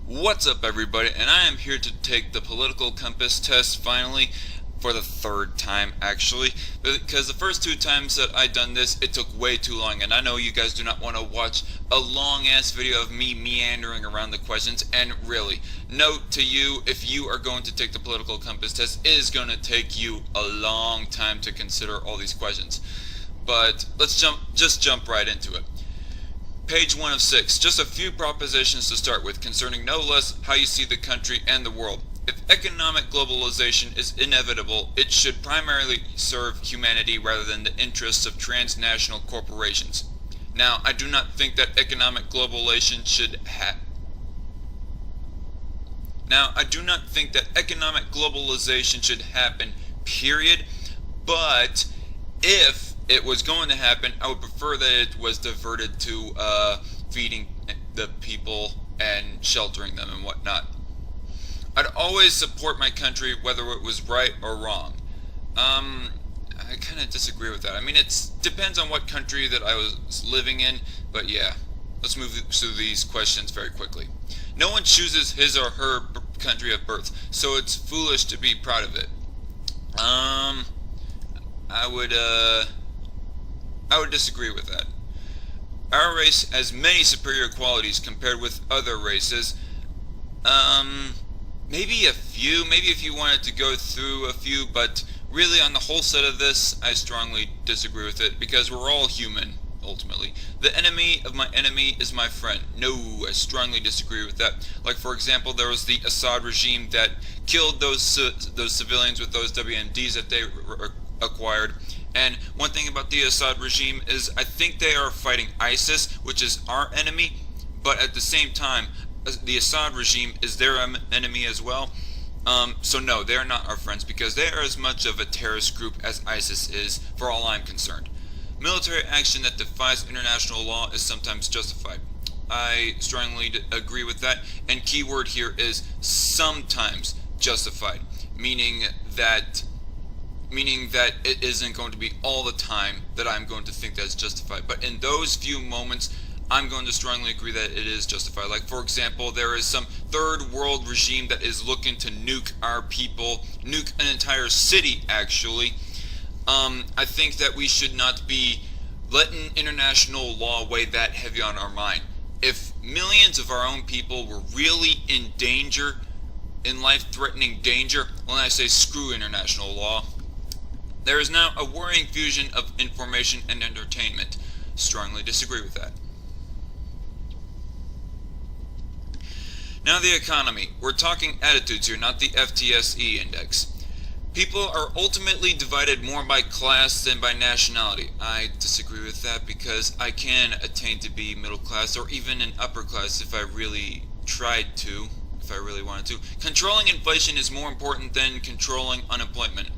What's up, everybody, and I am here to take the political compass test finally, for the third time actually, because the first two times that I done this it took way too long, and I know you guys do not want to watch a long ass video of me meandering around the questions. And really, note to you, if you are going to take the political compass test, it is going to take you a long time to consider all these questions. But let's jump right into it. Page 1 of 6, just a few propositions to start with concerning no less how you see the country and the world. If economic globalization is inevitable, it should primarily serve humanity rather than the interests of transnational corporations. Now, I do not think that economic globalization should happen, period, but if it was going to happen, I would prefer that it was diverted to feeding the people and sheltering them and whatnot. I'd always support my country whether it was right or wrong. I kind of disagree with that. I mean, it depends on what country that I was living in, but yeah. Let's move through these questions very quickly. No one chooses his or her country of birth, so it's foolish to be proud of it. I would disagree with that. Our race has many superior qualities compared with other races. Maybe a few, maybe if you wanted to go through a few, but really on the whole set of this, I strongly disagree with it, because we're all human, ultimately. The enemy of my enemy is my friend. No, I strongly disagree with that. Like, for example, there was the Assad regime that killed those civilians with those WMDs that they acquired. And one thing about the Assad regime is I think they are fighting ISIS, which is our enemy, but at the same time, the Assad regime is their enemy as well. So no, they are not our friends, because they are as much of a terrorist group as ISIS is, for all I'm concerned. Military action that defies international law is sometimes justified. I strongly agree with that, and keyword here is sometimes justified, meaning that it isn't going to be all the time that I'm going to think that it's justified. But in those few moments, I'm going to strongly agree that it is justified. Like, for example, there is some third world regime that is looking to nuke our people, nuke an entire city, actually. I think that we should not be letting international law weigh that heavy on our mind. If millions of our own people were really in danger, in life-threatening danger, well, I say screw international law. There is now a worrying fusion of information and entertainment. Strongly disagree with that. Now the economy. We're talking attitudes here, not the FTSE index. People are ultimately divided more by class than by nationality. I disagree with that, because I can attain to be middle class or even an upper class if I really tried to, if I really wanted to. Controlling inflation is more important than controlling unemployment.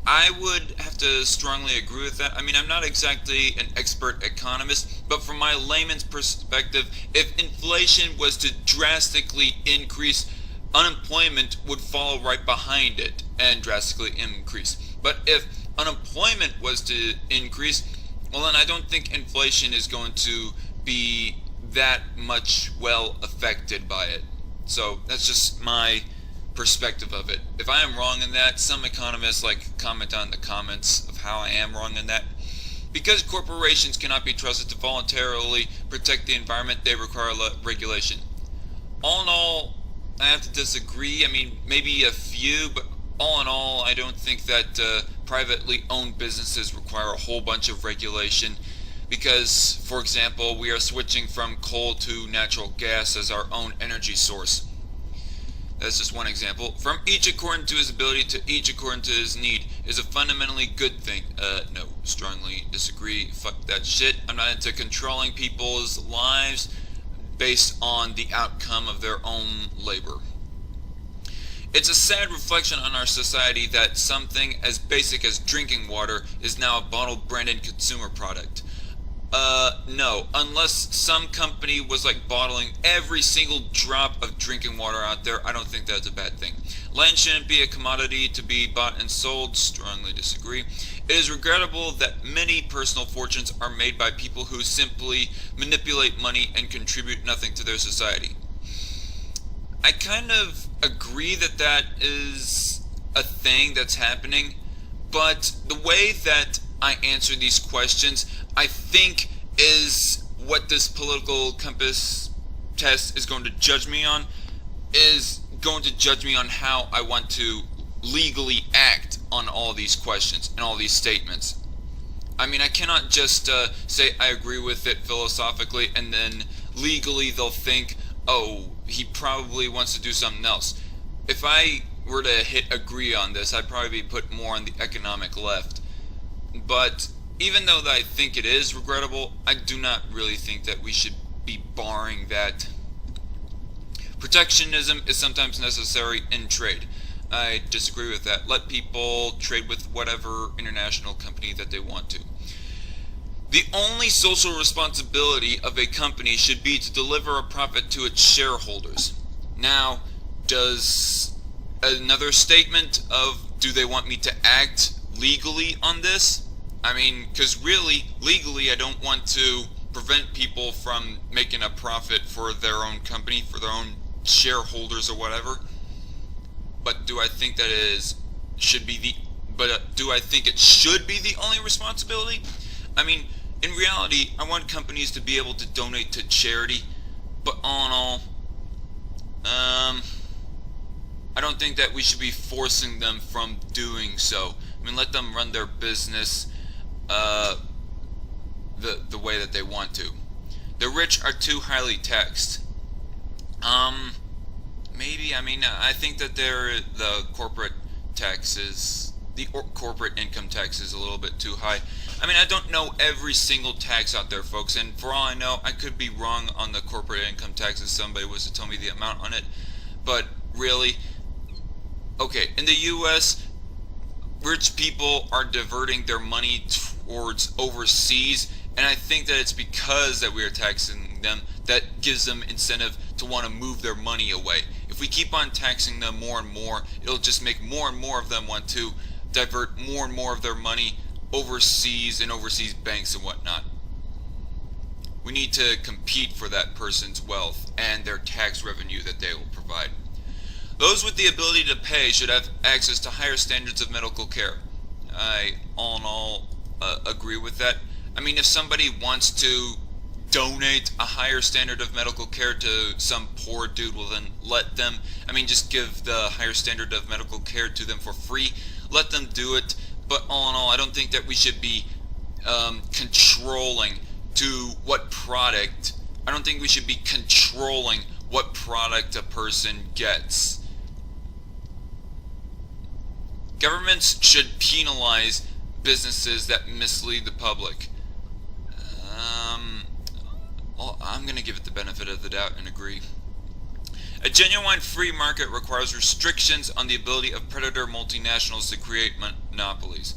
I would have to strongly agree with that. I mean, I'm not exactly an expert economist, but from my layman's perspective, if inflation was to drastically increase, unemployment would follow right behind it and drastically increase. But if unemployment was to increase, well, then I don't think inflation is going to be that much well affected by it. So that's just my perspective of it. If I am wrong in that, some economists comment on the comments of how I am wrong in that. Because corporations cannot be trusted to voluntarily protect the environment, they require regulation. All in all, I have to disagree. I mean, maybe a few, but all in all, I don't think that privately owned businesses require a whole bunch of regulation, because, for example, we are switching from coal to natural gas as our own energy source. That's just one example. From each according to his ability to each according to his need is a fundamentally good thing. No, strongly disagree. Fuck that shit. I'm not into controlling people's lives based on the outcome of their own labor. It's a sad reflection on our society that something as basic as drinking water is now a bottled branded consumer product. No, unless some company was bottling every single drop of drinking water out there, I don't think that's a bad thing. Land shouldn't be a commodity to be bought and sold. Strongly disagree. It is regrettable that many personal fortunes are made by people who simply manipulate money and contribute nothing to their society. I kind of agree that that is a thing that's happening, but the way that I answer these questions, I think, is what this political compass test is going to judge me on, is going to judge me on how I want to legally act on all these questions and all these statements. I mean, I cannot just say I agree with it philosophically and then legally they'll think, oh, he probably wants to do something else. If I were to hit agree on this, I'd probably be put more on the economic left. But even though I think it is regrettable, I do not really think that we should be barring that. Protectionism is sometimes necessary in trade. I disagree with that. Let people trade with whatever international company that they want to. The only social responsibility of a company should be to deliver a profit to its shareholders. Now, does another statement of do they want me to act legally on this? I mean, because really, legally, I don't want to prevent people from making a profit for their own company, for their own shareholders or whatever. But do I think that do I think it should be the only responsibility? I mean, in reality, I want companies to be able to donate to charity, but all in all, I don't think that we should be forcing them from doing so. I mean, let them run their business the way that they want to. The rich are too highly taxed. Maybe. I mean, I think that the corporate corporate income tax is a little bit too high. I mean, I don't know every single tax out there, folks, and for all I know, I could be wrong on the corporate income tax if somebody was to tell me the amount on it. But really, okay, in the U.S., rich people are diverting their money towards overseas, and I think that it's because that we are taxing them that gives them incentive to want to move their money away. If we keep on taxing them more and more, it'll just make more and more of them want to divert more and more of their money overseas and overseas banks and whatnot. We need to compete for that person's wealth and their tax revenue that they will provide. Those with the ability to pay should have access to higher standards of medical care. I, all in all, agree with that. I mean, if somebody wants to donate a higher standard of medical care to some poor dude, well then let them, just give the higher standard of medical care to them for free. Let them do it. But all in all, I don't think that we should be controlling I don't think we should be controlling what product a person gets. Governments should penalize businesses that mislead the public. I'm going to give it the benefit of the doubt and agree. A genuine free market requires restrictions on the ability of predator multinationals to create monopolies.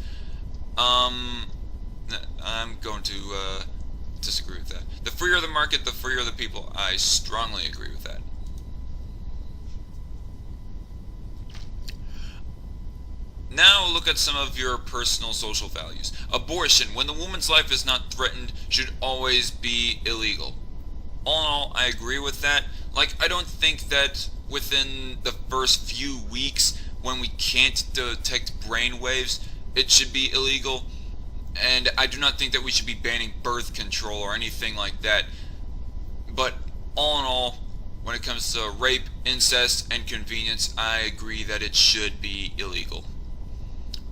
I'm going to disagree with that. The freer the market, the freer the people. I strongly agree with that. Now look at some of your personal social values. Abortion, when the woman's life is not threatened, should always be illegal. All in all, I agree with that. I don't think that within the first few weeks, when we can't detect brain waves, it should be illegal. And I do not think that we should be banning birth control or anything like that. But all in all, when it comes to rape, incest, and convenience, I agree that it should be illegal.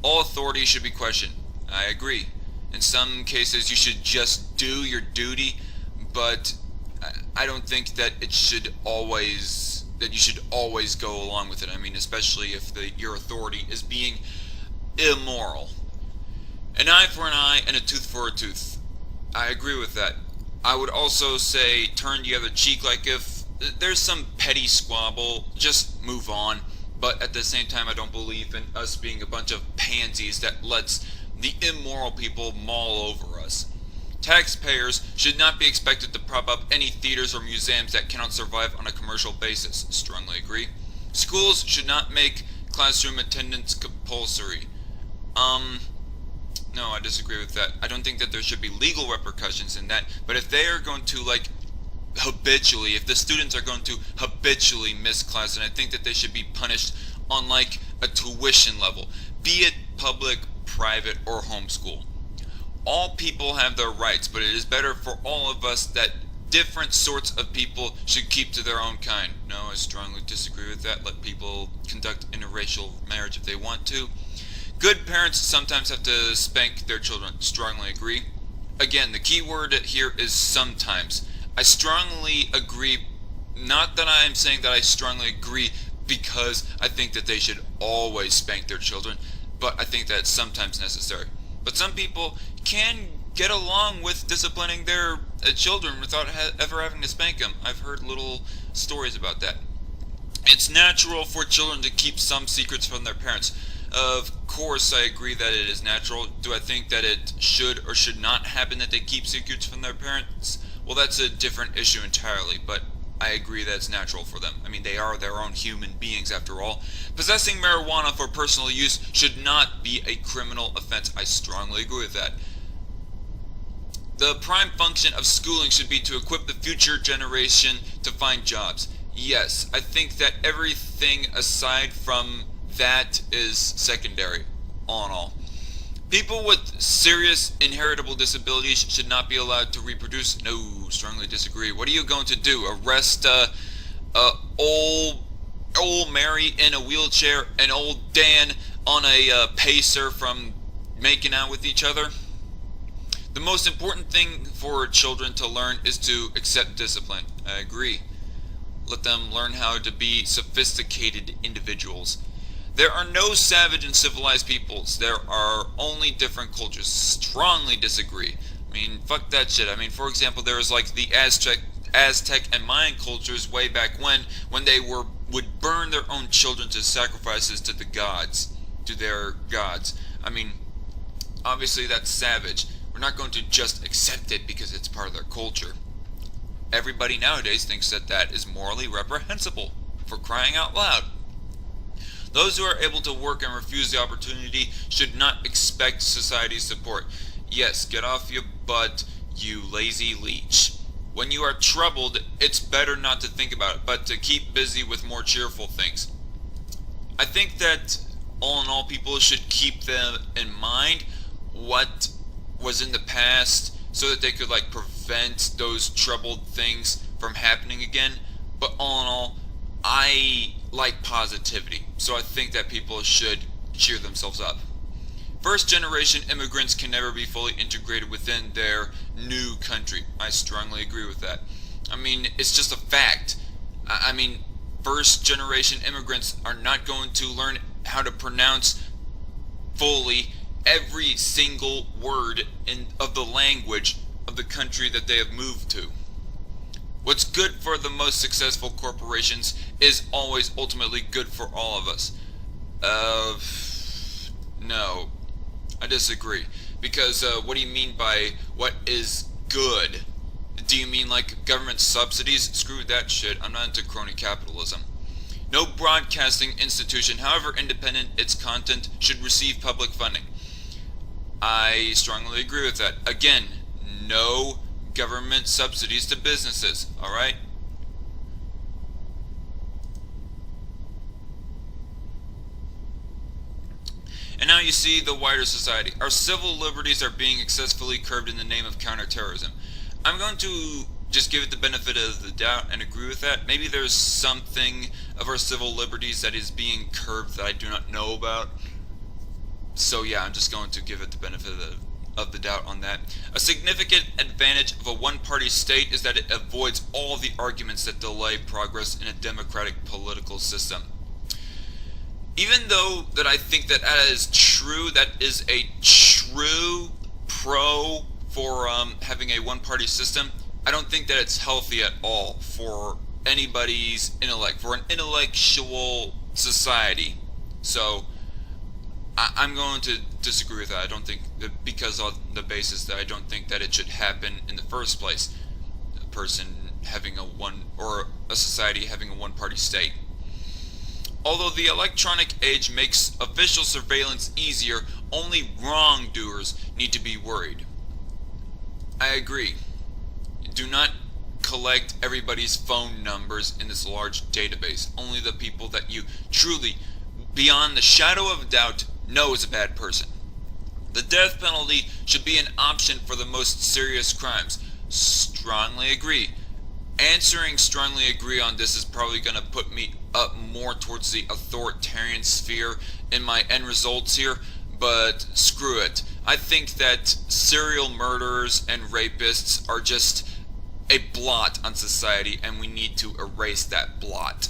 All authority should be questioned. I agree. In some cases, you should just do your duty, but I don't think that you should always go along with it. Especially if your authority is being immoral. An eye for an eye and a tooth for a tooth. I agree with that. I would also say turn the other cheek. If there's some petty squabble, just move on. But at the same time, I don't believe in us being a bunch of pansies that lets the immoral people maul over us. Taxpayers should not be expected to prop up any theaters or museums that cannot survive on a commercial basis. Strongly agree. Schools should not make classroom attendance compulsory. No, I disagree with that. I don't think that there should be legal repercussions in that, but if they are going to habitually, if the students are going to habitually miss class, and I think that they should be punished on like a tuition level, be it public, private, or homeschool. All people have their rights, but it is better for all of us that different sorts of people should keep to their own kind. No, I strongly disagree with that. Let people conduct interracial marriage if they want to. Good parents sometimes have to spank their children. Strongly agree. Again, the key word here is sometimes. I strongly agree, not that I am saying that I strongly agree because I think that they should always spank their children, but I think that it's sometimes necessary. But some people can get along with disciplining their children without ever having to spank them. I've heard little stories about that. It's natural for children to keep some secrets from their parents. Of course, I agree that it is natural. Do I think that it should or should not happen that they keep secrets from their parents? Well, that's a different issue entirely, but I agree that it's natural for them. I mean, they are their own human beings after all. Possessing marijuana for personal use should not be a criminal offense. I strongly agree with that. The prime function of schooling should be to equip the future generation to find jobs. Yes, I think that everything aside from that is secondary, all in all. People with serious inheritable disabilities should not be allowed to reproduce. No, strongly disagree. What are you going to do? Arrest old Mary in a wheelchair and old Dan on a pacer from making out with each other? The most important thing for children to learn is to accept discipline. I agree. Let them learn how to be sophisticated individuals. There are no savage and civilized peoples. There are only different cultures. Strongly disagree. I mean, fuck that shit. I mean, for example, there was like the Aztec and Mayan cultures way back when they would burn their own children as sacrifices to the gods, to their gods. I mean, obviously that's savage. We're not going to just accept it because it's part of their culture. Everybody nowadays thinks that that is morally reprehensible, for crying out loud. Those who are able to work and refuse the opportunity should not expect society's support. Yes, get off your butt, you lazy leech. When you are troubled, it's better not to think about it, but to keep busy with more cheerful things. I think that all in all, people should keep them in mind what was in the past so that they could like prevent those troubled things from happening again. But all in all, I like positivity, so I think that people should cheer themselves up. First generation immigrants can never be fully integrated within their new country. I strongly agree with that. I mean, it's just a fact. I mean, first generation immigrants are not going to learn how to pronounce fully every single word of the language of the country that they have moved to. What's good for the most successful corporations is always ultimately good for all of us. No, I disagree. Because what do you mean by what is good? Do you mean like government subsidies? Screw that shit. I'm not into crony capitalism. No broadcasting institution, however independent its content, should receive public funding. I strongly agree with that. Again, no government subsidies to businesses, alright? And now you see the wider society. Our civil liberties are being excessively curbed in the name of counterterrorism. I'm going to just give it the benefit of the doubt and agree with that. Maybe there's something of our civil liberties that is being curbed that I do not know about. So yeah, I'm just going to give it the benefit of the doubt on that. A significant advantage of a one-party state is that it avoids all the arguments that delay progress in a democratic political system. Even though that I think that is true, that is a true pro for having a one-party system, I don't think that it's healthy at all for anybody's intellect, for an intellectual society. So I'm going to disagree with that. I don't think that, because on the basis that I don't think that it should happen in the first place. A person having a society having a one-party state. Although the electronic age makes official surveillance easier, only wrongdoers need to be worried. I agree. Do not collect everybody's phone numbers in this large database. Only the people that you truly, beyond the shadow of a doubt, know is a bad person. The death penalty should be an option for the most serious crimes. Strongly agree. Answering strongly agree on this is probably going to put me up more towards the authoritarian sphere in my end results here, but screw it. I think that serial murderers and rapists are just a blot on society, and we need to erase that blot.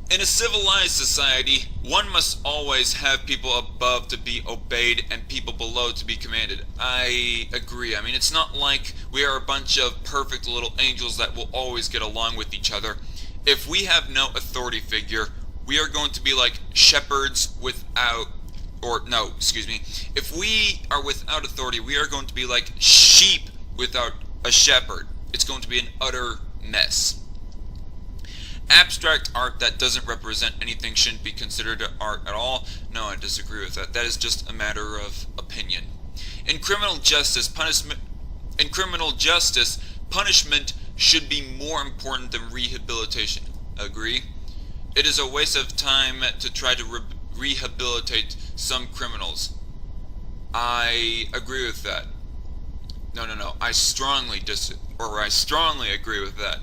In a civilized society, one must always have people above to be obeyed and people below to be commanded. I agree. I mean, it's not like we are a bunch of perfect little angels that will always get along with each other. If we have no authority figure, we are going to be like shepherds without, if we are without authority, we are going to be like sheep without a shepherd. It's going to be an utter mess. Abstract art that doesn't represent anything shouldn't be considered art at all. No, I disagree with that. That is just a matter of opinion. In criminal justice, punishment should be more important than rehabilitation. Agree? It is a waste of time to try to rehabilitate some criminals. I agree with that. No. I strongly agree with that.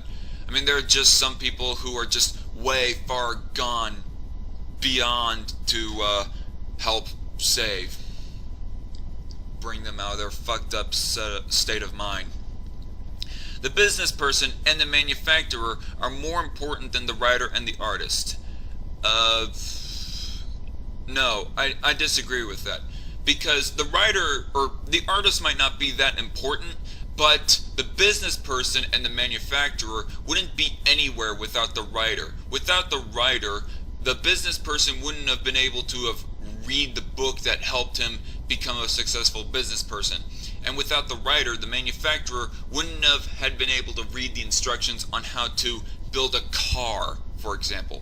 I mean, there are just some people who are just way far gone beyond to help save. Bring them out of their fucked up state of mind. The business person and the manufacturer are more important than the writer and the artist. No, I disagree with that. Because the writer or the artist might not be that important, but the business person and the manufacturer wouldn't be anywhere without the writer. Without the writer, the business person wouldn't have been able to have read the book that helped him become a successful business person. And without the writer, the manufacturer wouldn't have had been able to read the instructions on how to build a car, for example.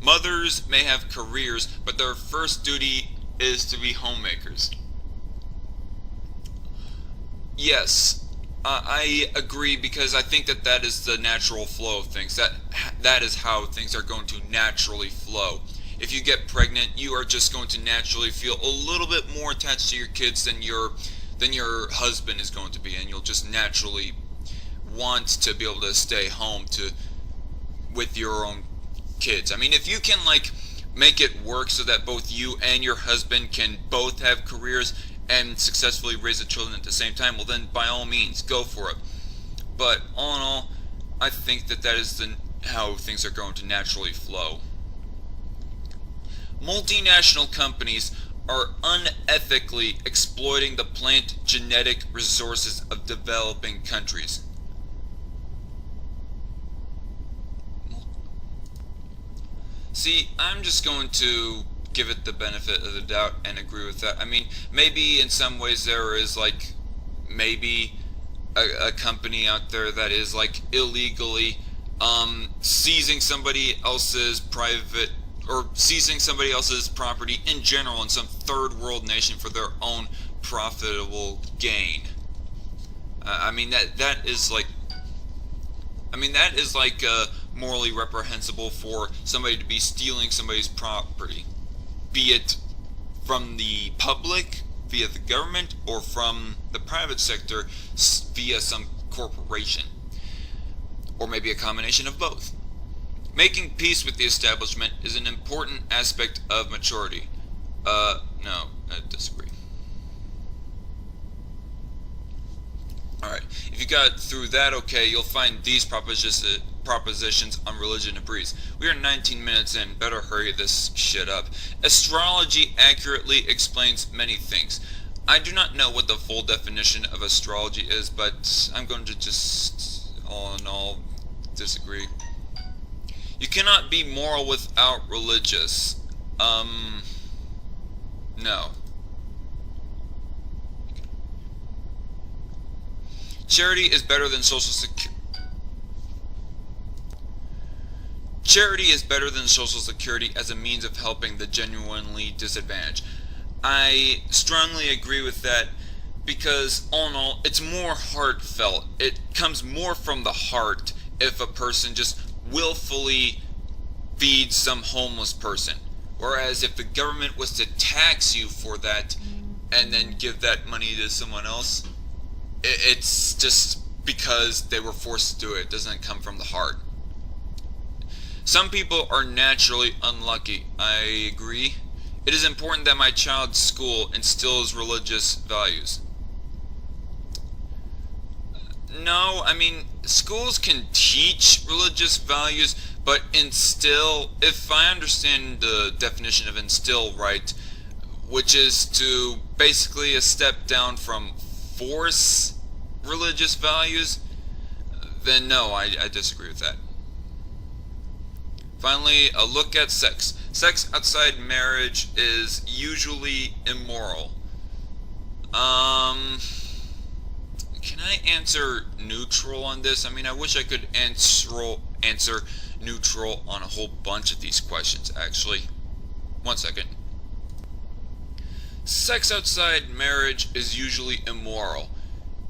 Mothers may have careers, but their first duty is to be homemakers. Yes, I agree, because I think that is the natural flow of things. That is how things are going to naturally flow. If you get pregnant, you are just going to naturally feel a little bit more attached to your kids than your husband is going to be, and you'll just naturally want to be able to stay home with your own kids. I mean, if you can make it work so that both you and your husband can both have careers and successfully raise the children at the same time, well then by all means go for it. But all in all, I think that is how things are going to naturally flow. Multinational companies are unethically exploiting the plant genetic resources of developing countries. See, I'm just going to give it the benefit of the doubt and agree with that. I mean, maybe in some ways there is maybe a company out there that is illegally seizing somebody else's seizing somebody else's property in general in some third world nation for their own profitable gain. I mean that is morally reprehensible for somebody to be stealing somebody's property, be it from the public via the government or from the private sector via some corporation, or maybe a combination of both. Making peace with the establishment is an important aspect of maturity. No, I disagree. Alright, if you got through that okay, you'll find these propositions on religion and beliefs. We are 19 minutes in, better hurry this shit up. Astrology accurately explains many things. I do not know what the full definition of astrology is, but I'm going to just, all in all, disagree. You cannot be moral without religious. No. Charity is better than social security. Charity is better than social security as a means of helping the genuinely disadvantaged. I strongly agree with that, because all in all, it's more heartfelt. It comes more from the heart if a person just willfully feeds some homeless person. Whereas if the government was to tax you for that and then give that money to someone else, it's just because they were forced to do it. It doesn't come from the heart. Some people are naturally unlucky. I agree. It is important that my child's school instills religious values. No, I mean, schools can teach religious values, but instill, if I understand the definition of instill right, which is to basically a step down from force religious values, then no, I disagree with that. Finally, a look at sex. Sex outside marriage is usually immoral. Can I answer neutral on this? I mean, I wish I could answer neutral on a whole bunch of these questions, actually. One second. Sex outside marriage is usually immoral.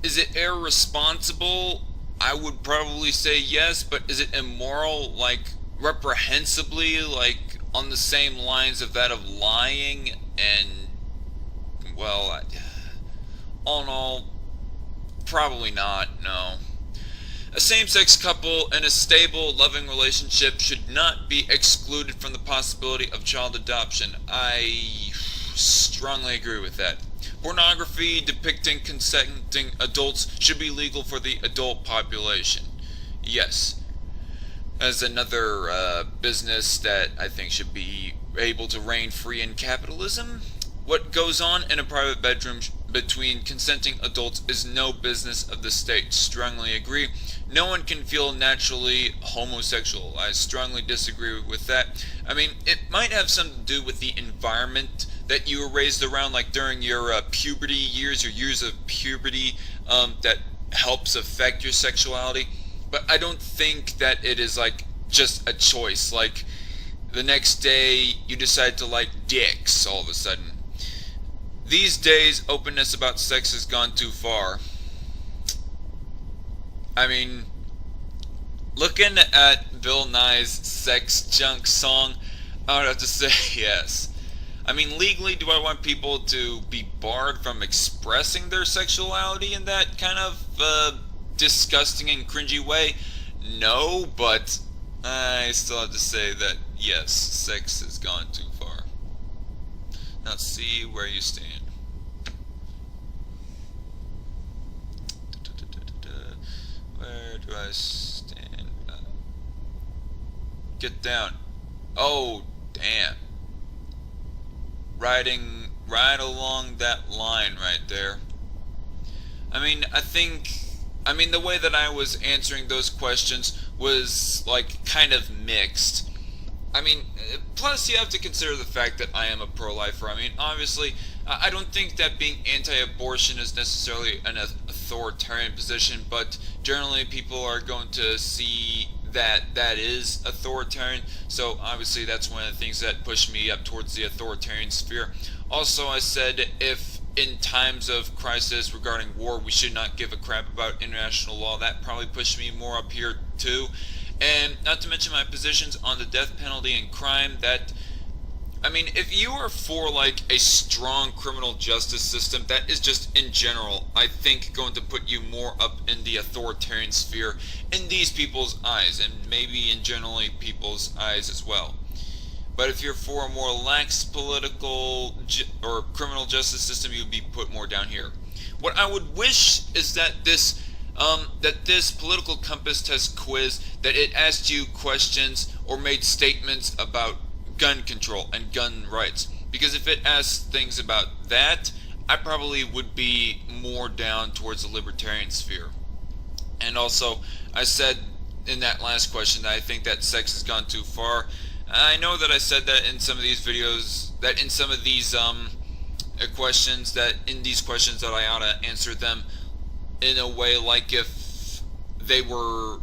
Is it irresponsible? I would probably say yes, but is it immoral, like, reprehensibly, like, on the same lines of that of lying and, well, all in all, probably not, no. A same-sex couple in a stable, loving relationship should not be excluded from the possibility of child adoption. I strongly agree with that. Pornography depicting consenting adults should be legal for the adult population. Yes. As another business that I think should be able to reign free in capitalism. What goes on in a private bedroom between consenting adults is no business of the state. Strongly agree. No one can feel naturally homosexual. I strongly disagree with that. I mean, it might have something to do with the environment that you were raised around, like during your puberty years, your years of puberty, that helps affect your sexuality. But I don't think that it is like just a choice. Like the next day you decide to like dicks all of a sudden. These days, openness about sex has gone too far. I mean, looking at Bill Nye's Sex Junk song, I would have to say yes. I mean, legally, do I want people to be barred from expressing their sexuality in that kind of disgusting and cringy way? No, but I still have to say that yes, sex has gone too far. Now see where you stand. Where do I stand? Get down. Oh, damn. Riding right along that line right there. I mean, the way that I was answering those questions was, like, kind of mixed. I mean, plus you have to consider the fact that I am a pro-lifer. I mean, obviously, I don't think that being anti-abortion is necessarily an authoritarian position, but generally people are going to see that is authoritarian, so obviously that's one of the things that pushed me up towards the authoritarian sphere. Also, I said if in times of crisis regarding war we should not give a crap about international law, that probably pushed me more up here too. And not to mention my positions on the death penalty and crime, that, I mean, if you are for, like, a strong criminal justice system, that is just, in general, I think going to put you more up in the authoritarian sphere in these people's eyes, and maybe in generally people's eyes as well. But if you're for a more lax political or criminal justice system, you would be put more down here. What I would wish is that this political compass test quiz, that it asked you questions or made statements about gun control and gun rights. Because if it asked things about that, I probably would be more down towards the libertarian sphere. And also, I said in that last question that I think that sex has gone too far. I know that I said that in some of these videos, that in some of these questions, that in these questions that I ought to answer them in a way like if they were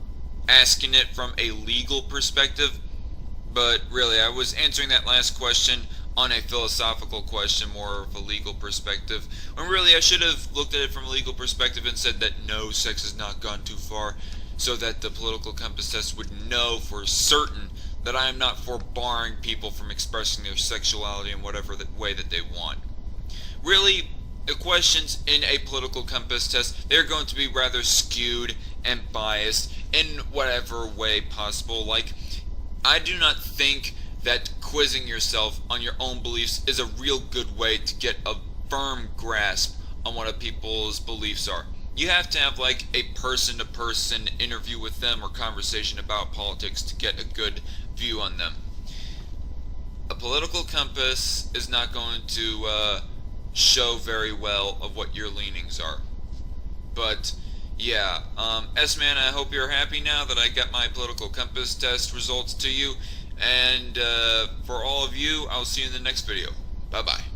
asking it from a legal perspective. But really, I was answering that last question on a philosophical question, more of a legal perspective. When really I should have looked at it from a legal perspective and said that no, sex has not gone too far, so that the political compass test would know for certain that I am not for barring people from expressing their sexuality in whatever way that they want. Really, the questions in a political compass test, they're going to be rather skewed and biased in whatever way possible. Like, I do not think that quizzing yourself on your own beliefs is a real good way to get a firm grasp on what people's beliefs are. You have to have like a person-to-person interview with them or conversation about politics to get a good view on them. A political compass is not going to show very well of what your leanings are. But yeah, S-Man, I hope you're happy now that I got my political compass test results to you. And for all of you, I'll see you in the next video. Bye-bye.